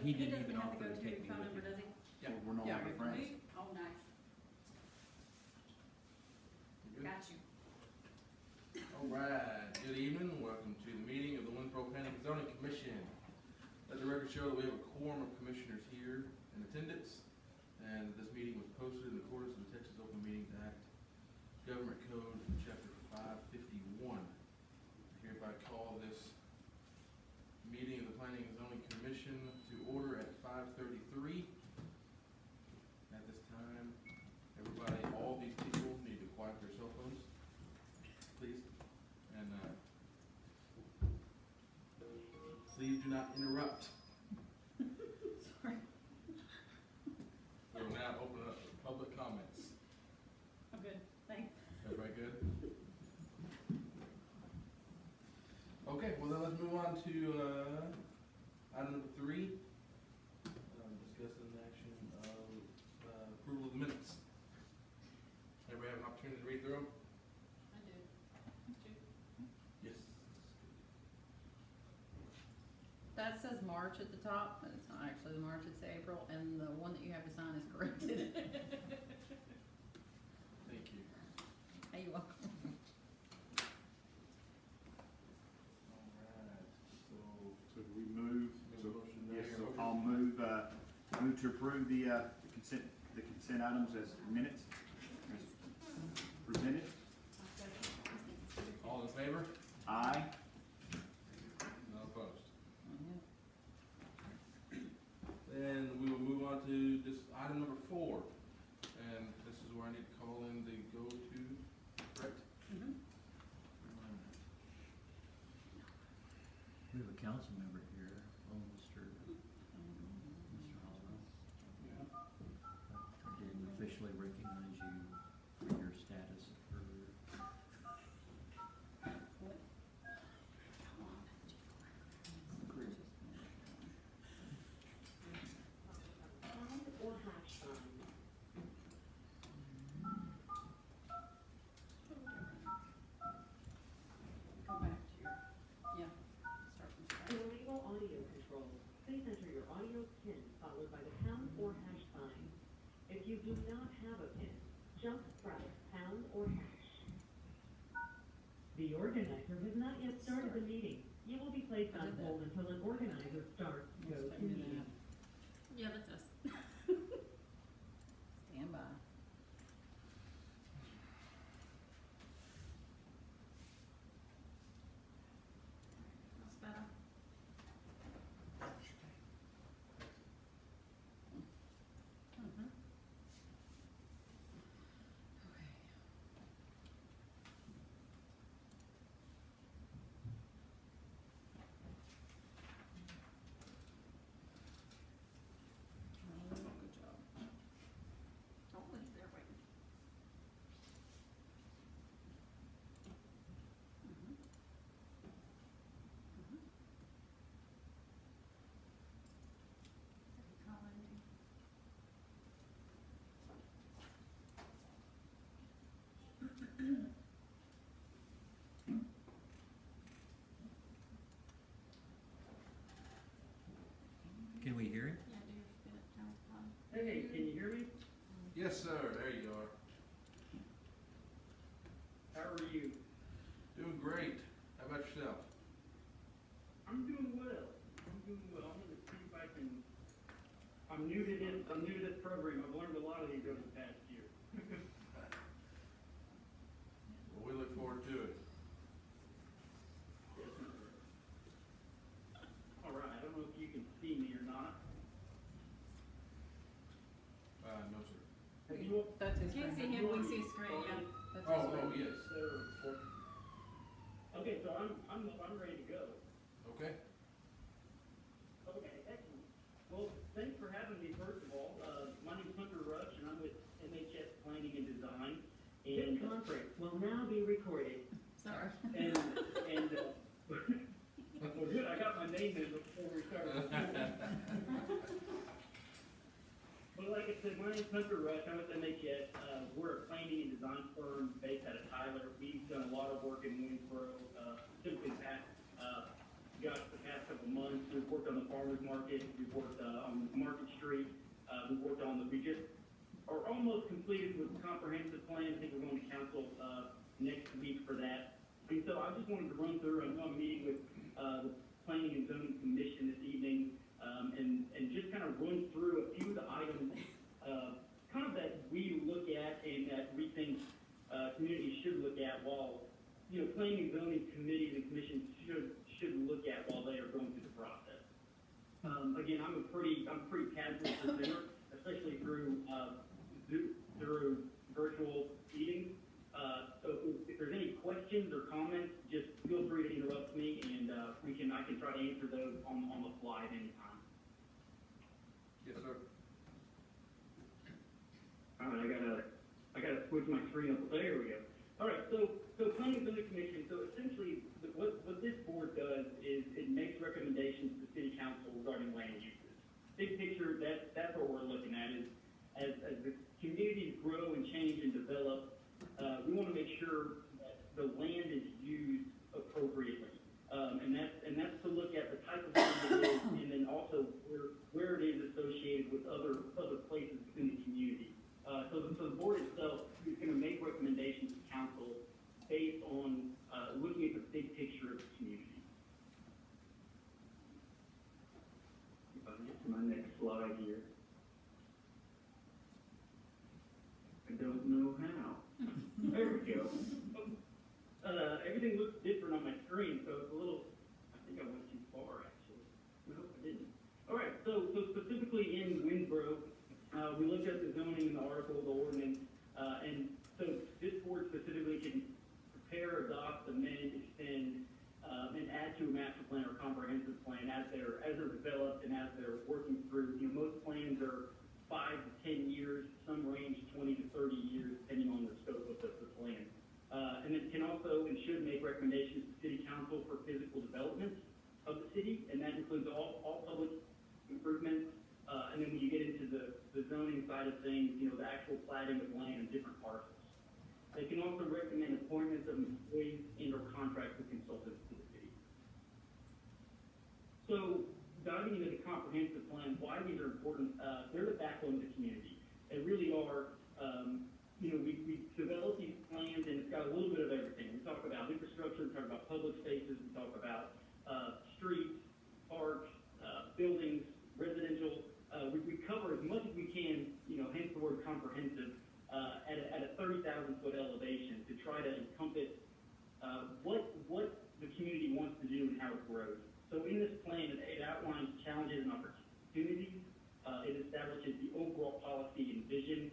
he didn't doesn't even have to offer go to to take your me phone with number, him. does he? Yeah. We're no longer friends. Oh, nice. Good? Got you. All right, good evening, welcome to the meeting of the Winnsboro Planning and Zoning Commission. Let the record show that we have a quorum of commissioners here in attendance, and this meeting was posted in accordance with the Texas Open Meetings Act, Government Code, Chapter 551. I hereby call this meeting of the Planning and Zoning Commission to order at 5:33. At this time, everybody, all these people need to quiet their cell phones, please. And please do not interrupt. Sorry. We will now open up for public comments. I'm good, thanks. Everybody good? Okay, well then let's move on to item number 3. Discussing the action of approval of the minutes. Everybody have an opportunity to read through them? I did. Yes. That says March at the top, but it's not actually the March, it's April, and the one that you have to sign is corrected. Thank you. Hey, you're welcome. Alright, so, So do we move? Make a motion there. Yes, so I'll move to approve the consent items as minutes, as presented. all in favor? Aye. None opposed. Then we will move on to this item number 4, and this is where I need to call in the go-to, correct? Mhm. We have a council member here, Mr. Osborne. I didn't officially recognize you for your status of her. Or hash sign. Go back to your, yeah, start from scratch. To enable audio control, please enter your audio PIN followed by the pound or hash sign. If you do not have a PIN, just press pound or hash. The organizer has not yet started the meeting. You will be placed on hold until an organizer starts go to meeting. Yeah, that's us. Stand by. That's better. Mhm. Okay. Oh, good job. Don't leave there waiting. Mhm. Mhm. Colin. Can we hear him? Yeah, do your fit, John. Hey, can you hear me? Yes, sir, there you are. How are you? Doing great. How about yourself? I'm doing well. I'm gonna see if I can. I'm new to this program. I've learned a lot of these over the past year. Well, we look forward to it. All right. I don't know if you can see me or not. No, sir. Have you? That's his Can't see screen. him, we can see his screen, yeah. That's his Oh, screen. yes. Okay, so I'm ready to go. Okay. Okay, excellent. Well, thanks for having me. First of all, my name's Hunter Rush, and I'm with MHS Planning and Design. This And conference will now be recorded. Sorry. Well, good. I got my name in before we started. Well, like I said, my name's Hunter Rush. I'm with MHS. We're a planning and design firm based out of Tyler. We've done a lot of work in Winnsboro. Simply past, gosh, the past couple months, we've worked on the farm farmer's market, we've worked, on Market Street, we've worked on we just are almost completed with the comprehensive plan. I think we're going to council, next week for that. And so I just wanted to run through, I know I'm meeting with, the Planning and Zoning Commission this evening, and just kind of run through a few of the items, kind of that we look at and that we think, communities should look at while, Planning and Zoning Committees and Commissions should look at while they are going through the process. Again, I'm pretty casual presenter, especially through virtual meetings. So if there's any questions or comments, just feel free to interrupt me, and I can try to answer those on the fly at any time. Yes, sir. All right, I gotta switch my screen up. There we go. All right, so Planning and Zoning Commission. So essentially, what this board does is it makes recommendations to City Council regarding land uses. Big picture, that's what we're looking at is as the communities grow and change and develop, we want to make sure that the land is used appropriately, and that's to look at the type of land it is, and then also where it is associated with other places within the community. So the board itself is going to make recommendations to council based on looking at the big picture of the community. If I get to my next slide here. I don't know how. There we go. Everything looks different on my screen, so it's a little, I think I went too far, actually. No, I didn't. All right, so specifically in Winnsboro, we looked at the zoning in the article, the ordinance, and so this board specifically can prepare, adopt, amend, extend, and add to a master plan or comprehensive plan as they're developed and as they're working through. Most plans are 5 to 10 years, some range 20 to 30 years, depending on the scope of the plan. And it can also and should make recommendations to City Council for physical development of the city, and that includes all public improvements. And then when you get into the zoning side of things, the actual platting of land in different parcels. They can also recommend appointments of employees and or contracts with consultants to the city. So diving into the comprehensive plan, why these are important, they're the backbone of the community. They really are, we develop these plans and it's got a little bit of everything. We talk about infrastructure, we talk about public spaces, we talk about streets, parks, buildings, residential. We cover as much as we can, hence the word comprehensive, at a 30,000 foot elevation to try to encompass what the community wants to do and how it grows. So in this plan, it outlines challenges and opportunities. It establishes the overall policy and vision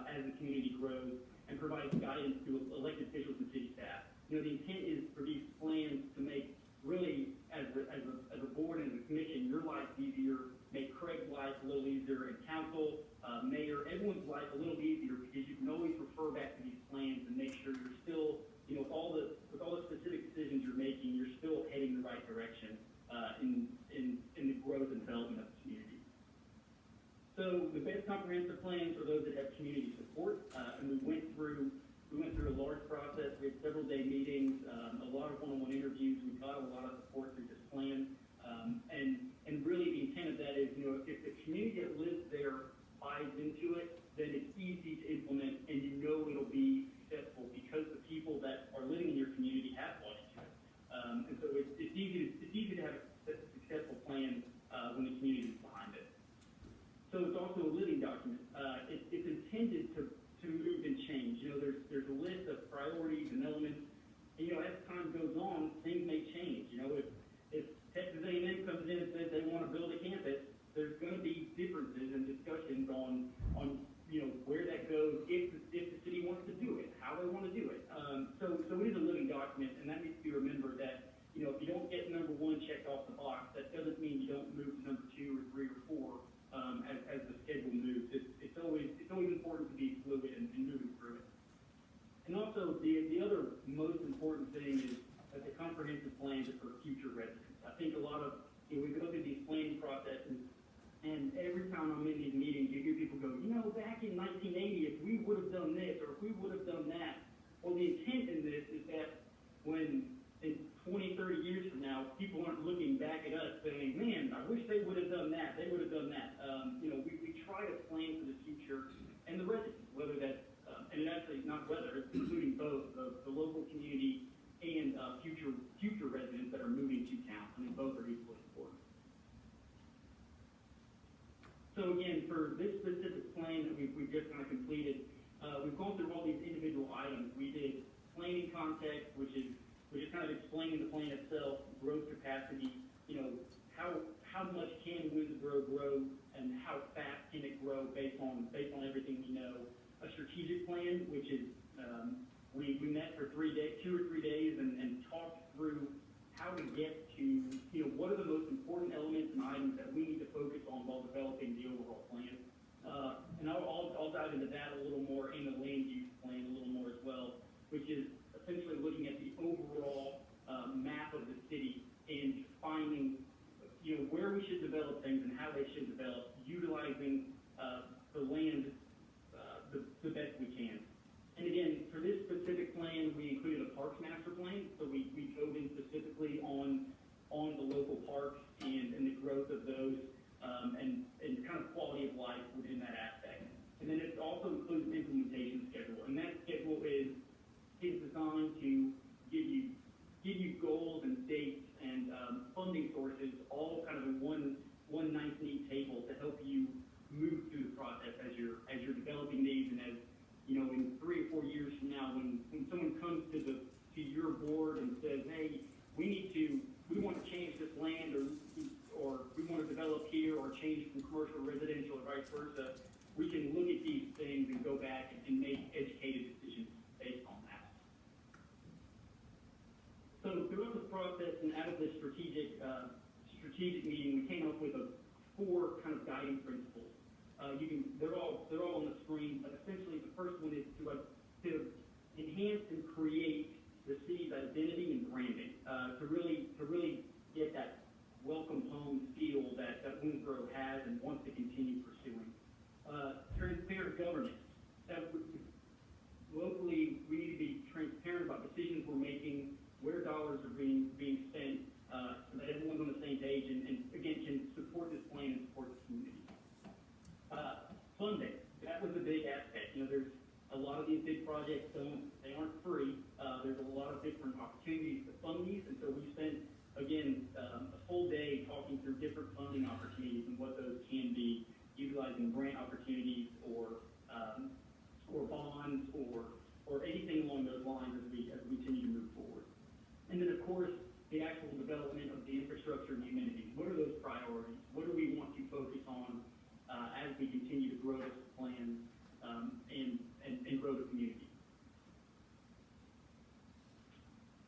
as the community grows and provides guidance to elected officials and city staff. The intent is for these plans to make really, as a board and a commission, your life easier, make Craig's life a little easier, and council, mayor, everyone's life a little easier because you can always refer back to these plans and make sure you're still, with all the specific decisions you're making, you're still heading the right direction in the growth and development of the community. So the best comprehensive plans are those that have community support, and we went through a large process. We had several day meetings, a lot of one-on-one interviews. We got a lot of support through this plan, and really the intent of that is, if the community that lives there buys into it, then it's easy to implement, and it'll be successful because the people that are living in your community have bought into it. And so it's easy to have a successful plan when the community is behind it. So it's also a living document. It's intended to move and change. There's a list of priorities and elements. And, as time goes on, things may change. If Texas A&M comes in and says they want to build a campus, there's going to be differences and discussions on where that goes, if the city wants to do it, how they want to do it. So it is a living document, and that needs to be remembered that, if you don't get number 1 checked off the box, that doesn't mean you don't move to number 2 or 3 or 4 as the schedule moves. It's always important to be fluid and moving through it. And also, the other most important thing is that the comprehensive plans are for future residents. I think a lot of, we go through these planning processes, and every time I'm in these meetings, you hear people go, back in 1980, if we would have done this, or if we would have done that. Well, the intent in this is that when in 20, 30 years from now, people aren't looking back at us saying, man, I wish they would have done that, they would have done that. We try to plan for the future and the residents, whether that's, and it actually not whether, it's including both the local community and future residents that are moving to town. I mean, both are equally important. So again, for this specific plan that we've just kind of completed, we've gone through all these individual items. We did planning context, which is kind of explaining the plan itself, growth capacity, how much can Winnsboro grow and how fast can it grow based on everything we know. A strategic plan, which is, we met for 2 or 3 days and talked through how to get to, what are the most important elements and items that we need to focus on while developing the overall plan. And I'll dive into that a little more in the land use plan a little more as well, which is essentially looking at the overall map of the city and finding, where we should develop things and how they should develop, utilizing the land the best we can. And again, for this specific plan, we included a parks master plan, so we dove in specifically on the local parks and the growth of those, and kind of quality of life within that aspect. And then it also includes an implementation schedule, and that schedule is designed to give you goals and dates and funding sources, all kind of in one nice neat table to help you move through the process as you're developing these, and as in 3 or 4 years from now, when someone comes to your board and says, hey, we want to change this land, or we want to develop here, or change from commercial to residential, or vice versa, we can look at these things and go back and make educated decisions based on that. So throughout the process and out of this strategic meeting, we came up with 4 kind of guiding principles. They're all on the screen, but essentially the first one is to enhance and create the city's identity and branding, to really get that welcome home feel that Winnsboro has and wants to continue pursuing. Transparent governance. Locally, we need to be transparent about decisions we're making, where dollars are being spent, so that everyone's on the same page and again can support this plan and support the community. Funding, that was a big aspect. There's a lot of these big projects, they aren't free. There's a lot of different opportunities to fund these, and so we spent, again, a full day talking through different funding opportunities and what those can be, utilizing grant opportunities or bonds or anything along those lines as we continue to move forward. And then, of course, the actual development of the infrastructure and the amenities. What are those priorities? What do we want to focus on as we continue to grow this plan and grow the community?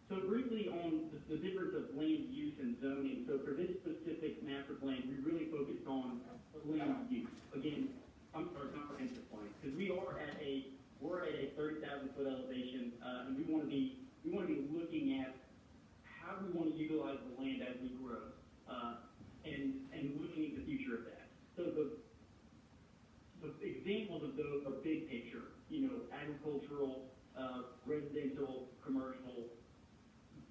So briefly on the difference of land use and zoning. So for this specific master plan, we really focused on land use. Again, comprehensive plan, because we're at a 30,000 foot elevation, and we want to be looking at how we want to utilize the land as we grow, and looking at the future of that. So the examples of those are big picture, agricultural, residential, commercial,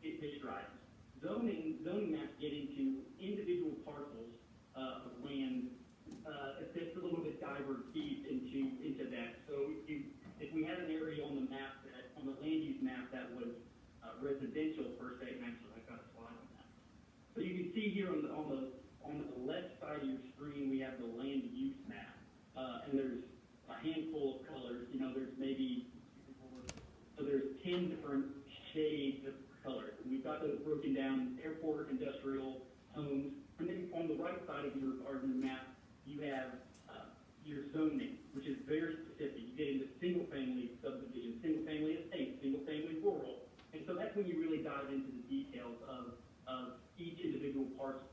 fish items. Zoning maps get into individual parcels of land. It's a little bit diver deep into that. So if we had an area on the map on the land use map that was residential per se, and actually I've got a slide on that. So you can see here on the left side of your screen we have the land use map, and there's a handful of colors. There's 10 different shades of colors. And we've got those broken down: airport, industrial, homes, and then on the right side of your map you have your zoning, which is very specific. You get into single-family subdivision, single-family estate, single-family rural. And so that's when you really dive into the details of each individual parcel.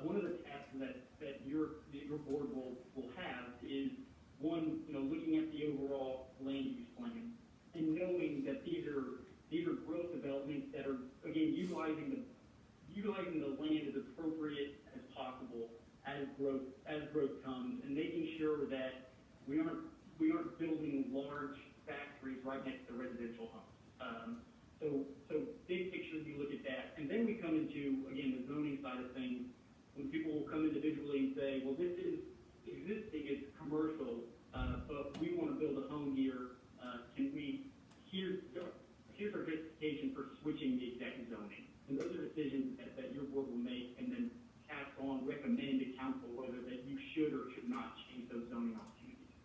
One of the tasks that your board will have is, one, looking at the overall land use plan and knowing that these are growth developments that are, again, utilizing the land as appropriate as possible as growth comes, and making sure that we aren't building large factories right next to residential homes. So big picture, we look at that, and then we come into, again, the zoning side of things, when people will come individually and say, well, this is existing, it's commercial, but we want to build a home here, here's our justification for switching the exact zoning. And those are decisions that your board will make and then pass on, recommend to council whether that you should or should not change those zoning opportunities.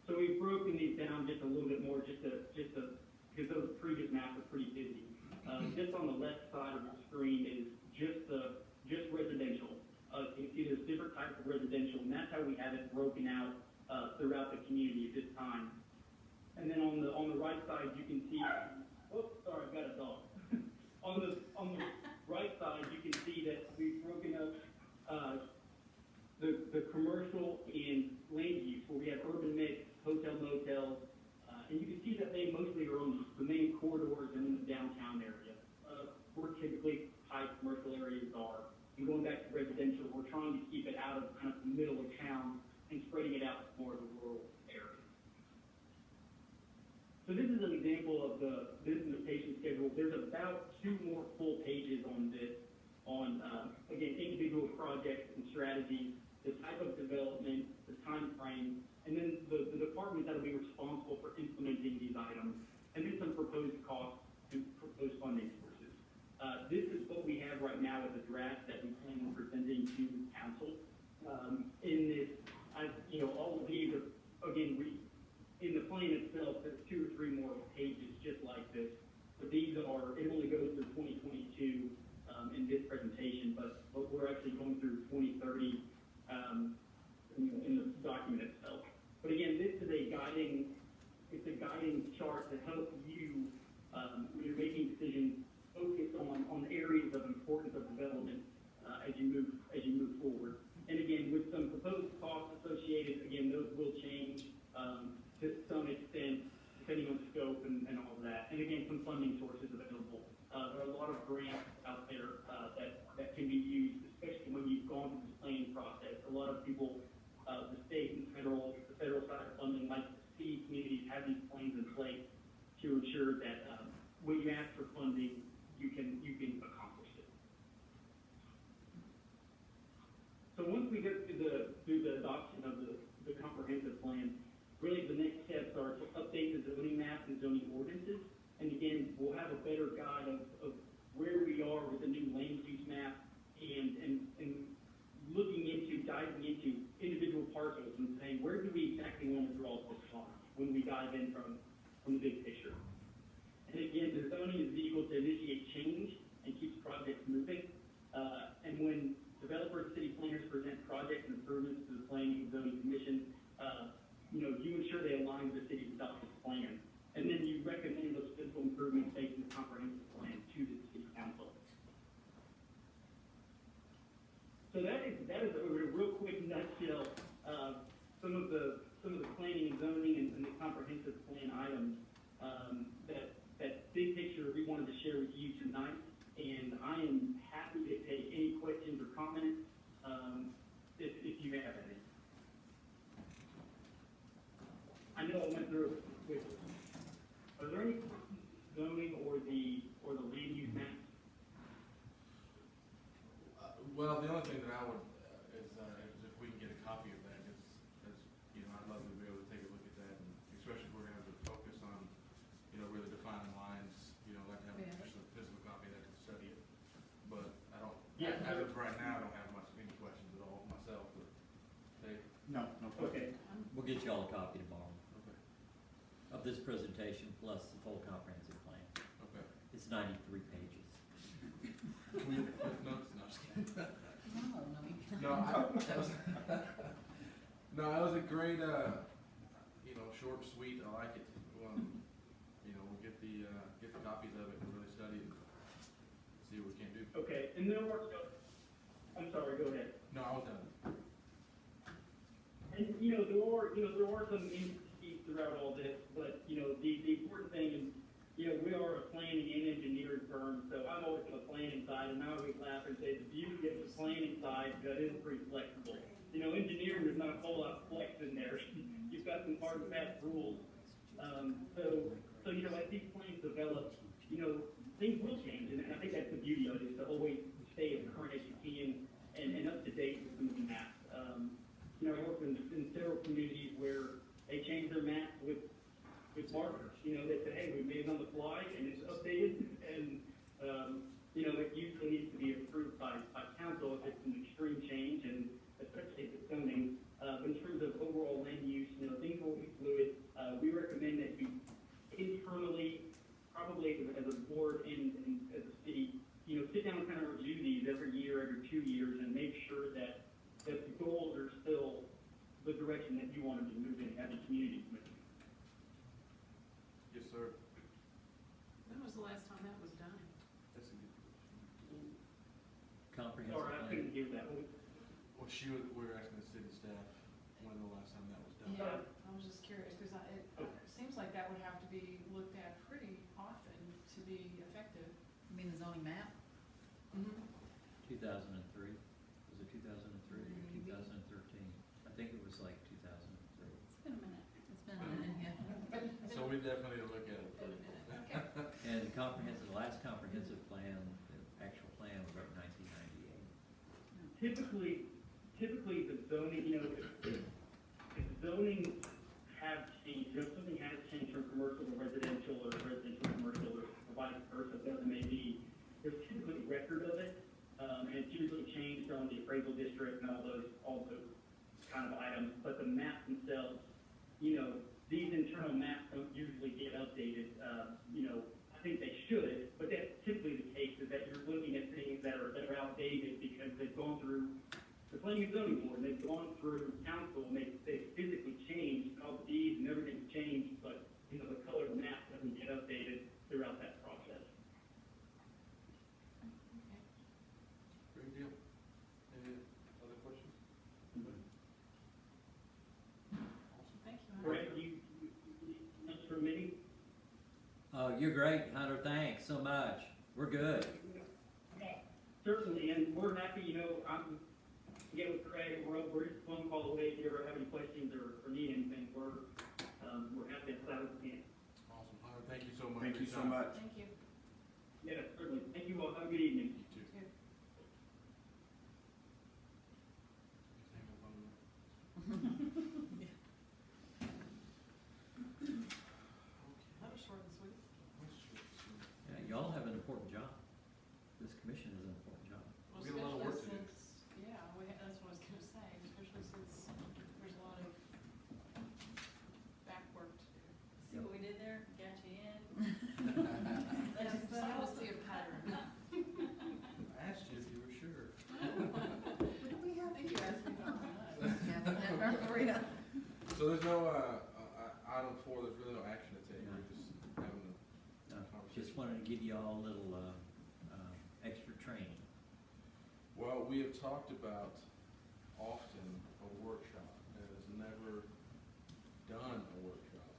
So we've broken these down just a little bit more, because those previous maps are pretty busy. Just on the left side of the screen is just residential. It is different types of residential, and that's how we have it broken out throughout the community at this time. And then on the right side, you can see. Oops, sorry, I've got a dog. on the right side, you can see that we've broken up the commercial and land use, where we have urban mix, hotel, motels, and you can see that they mostly are on the main corridors and in the downtown area, where typically high commercial areas are. And going back to residential, we're trying to keep it out of kind of the middle of town and spreading it out to more of the rural areas. So this is an example of the implementation schedule. There's about 2 more full pages on this, again, individual projects and strategies, the type of development, the time frame, and then the departments that will be responsible for implementing these items, and then some proposed costs and proposed funding sources. This is what we have right now as a draft that we plan on presenting to council. In this, all of these are, again, in the plan itself, there's 2 or 3 more pages just like this. But these are, it only goes through 2022 in this presentation, but we're actually going through 2030 in the document itself. But again, this is a guiding chart to help you, when you're making decisions, focus on areas of importance of development as you move forward. And again, with some proposed costs associated, again, those will change to some extent, depending on scope and all of that. And again, some funding sources available. There are a lot of grants out there that can be used, especially when you've gone through the planning process. A lot of people, the state and the federal side of funding, like to see communities have these plans in place to ensure that when you ask for funding, you can accomplish it. So once we get through the adoption of the comprehensive plan, really the next steps are to update the zoning map and zoning ordinances. And again, we'll have a better guide of where we are with the new land use map and diving into individual parcels and saying, where do we exactly want to draw this line when we dive in from the big picture. And again, the zoning is the vehicle to initiate change and keeps projects moving. And when developers, city planners present projects and improvements to the Planning and Zoning Commission, you ensure they align with the city's adopted plan. And then you recommend those physical improvements based on the comprehensive plan to the city council. So that is a real quick nutshell some of the planning and zoning and the comprehensive plan items that big picture we wanted to share with you tonight. And I am happy to take any questions or comments if you have any. I know I went through it quickly. Are there any zoning or the land use maps? Well, the only thing that I would is if we can get a copy of that, I'd love to be able to take a look at that, and especially if we're going to have to focus on, really defining lines. Like to have just a physical copy that can study it. But I don't. Yeah. As of right now, I don't have any questions at all myself. But Dave. No. Okay. We'll get you all a copy tomorrow Okay. of this presentation plus the full comprehensive plan. Okay. It's 93 pages. Can we have quick notes? No, just kidding. No, that was a great, short and sweet. I like it. We'll get the copies of it and really study it, see what we can do. Okay, and there are, I'm sorry, go ahead. No, I was done. And, there are some intricacies throughout all this, but, the important thing is, we are a planning and engineering firm, so I'm always on the planning side, and I always laugh and say the beauty of the planning side that is pretty flexible. Engineering, there's not a whole lot of flex in there. You've got some hard and fast rules. So So, you know, as these plans develop, you know, things will change, and I think that's the beauty of it, is to always stay as current as you can and up to date with some of the maps. You know, I work in several communities where they change their maps with markers, you know, they say, hey, we made it on the fly, and it's updated, and, you know, it usually needs to be approved by council if it's an extreme change, and especially if it's zoning. But in terms of overall land use, you know, things will be fluid. We recommend that you internally, probably as a board and as a city, you know, sit down and kind of review these every year, every 2 years, and make sure that the goals are still the direction that you want to be moving as a community. Yes, sir. When was the last time that was done? That's a good question. Comprehensive Sorry, I plan. couldn't hear that one. Well, we were asking the city staff when the last time that was done. Yeah, I was just curious, because it seems like that would have to be looked at pretty often to be effective. You mean the zoning map? 2003, was it 2003 or 2013? I think it was like 2003. It's been a minute. It's been a minute, yeah. So we definitely look at it. Been a minute, okay. And the last comprehensive plan, the actual plan was like 1998. Typically the zoning, you know, if zoning have changed, you know, if something has changed from commercial to residential or residential to commercial or vice versa, whatever it may be, there's typically a record of it, and it's usually changed on the appraisal district and all those kind of items, but the maps themselves, you know, these internal maps don't usually get updated, you know, I think they should, but that's typically the case, is that you're looking at things that are outdated because they've gone through the planning and zoning board, and they've gone through council, and they've physically changed, all the deeds and everything's changed, but, you know, the color of the map doesn't get updated throughout that process. Great deal. Any other questions? Awesome. Thank you. Brett, thanks for meeting. Oh, you're great, Hunter, thanks so much. We're good. Certainly, and we're happy, you know, I'm, get with Craig, we're just a phone call away if you ever have any questions or need anything, we're happy to help if we can. Awesome. Hunter, thank you so much. Thank for you your so time. much. Thank you. Yeah, certainly. Thank you all. Have a good evening. You too. Too. Hang up on that. That was short and sweet. Yeah, y'all have an important job. This commission has an important job. Well, We got a lot of work to do. especially since, yeah, that's what I was gonna say, especially since there's a lot of back work to do. See what we did there? Got you in. That's so I will see a pattern. I asked you if you were sure. I think you asked me about that. Yeah, that for you. So there's no, item 4, there's really no action to take, we're just having No, a conversation. just wanted to give you all a little, extra training. Well, we have talked about often a workshop, and has never done a workshop.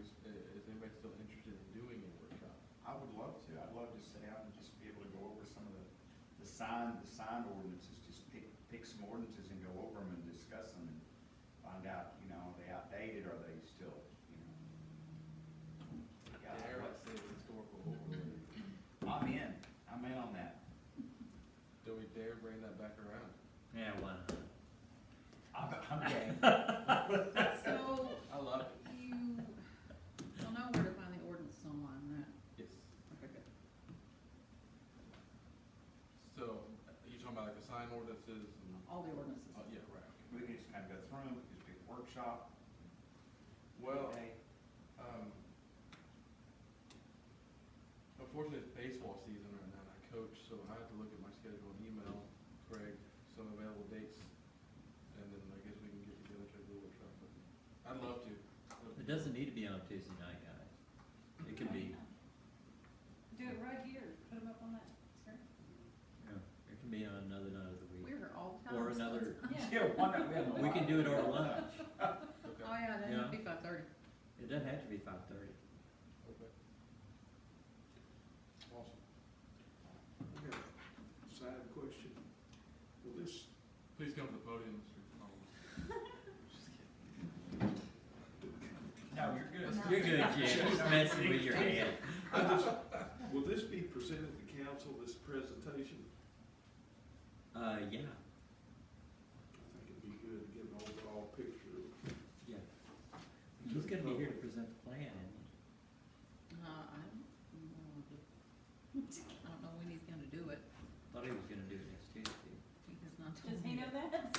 Is anybody still interested in doing a workshop? I would love to. I'd love to sit out and just be able to go over some of the sign ordinances, just pick some ordinances and go over them and discuss them and find out, you know, are they outdated, are they still, you know? Yeah, Dare I say historical overlay? I'm in on that. Do we dare bring that back around? Yeah, why not? I'm game. So, I love it. you'll know where to find the ordinances online, right? Yes. Okay, good. So, you talking about like the sign ordinances and, All the ordinances. oh, yeah, right, okay. We can just kind of go through them, we can just pick a workshop. Well, Okay. unfortunately, it's baseball season right now, and I coach, so I have to look at my schedule and email Craig some available dates, and then I guess we can get together to do a workshop. But I'd love to. It doesn't need to be on a Tuesday night, guys. It can be, Do it right here. Put them up on that screen. it can be on another night of the week. We're here all the time. Or so another, it's- Yeah, why not? We have a we lot. can do it over lunch. Okay. Oh, yeah, then Yeah. it'd be 5:30. It doesn't have to be 5:30. Okay. Awesome. I got a side question. Will this, Please come to the podium, Mr. Collins. No, you're good. You're good, Jim, just messing with your head. Will this be presented to council, this presentation? Yeah, I think it'd be good to get an overall picture. yeah. He's gonna be here to present the plan, and I don't know when he's gonna do it. thought he was gonna do it next Tuesday. He has not told Does he me know yet. that?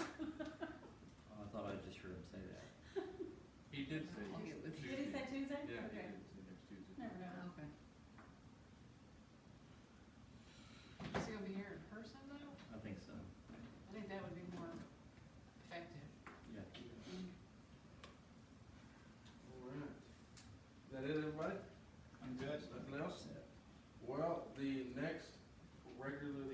Oh, I thought I just heard him say that. He did say. I'll get with you. Did he say Tuesday? Yeah, he Okay. did say next Tuesday. Never know. Okay. Is he gonna be here in person though? I think so, I think that would be more effective. yeah. All right. Is that it, everybody? I'm good. Nothing else? Well, the next regularly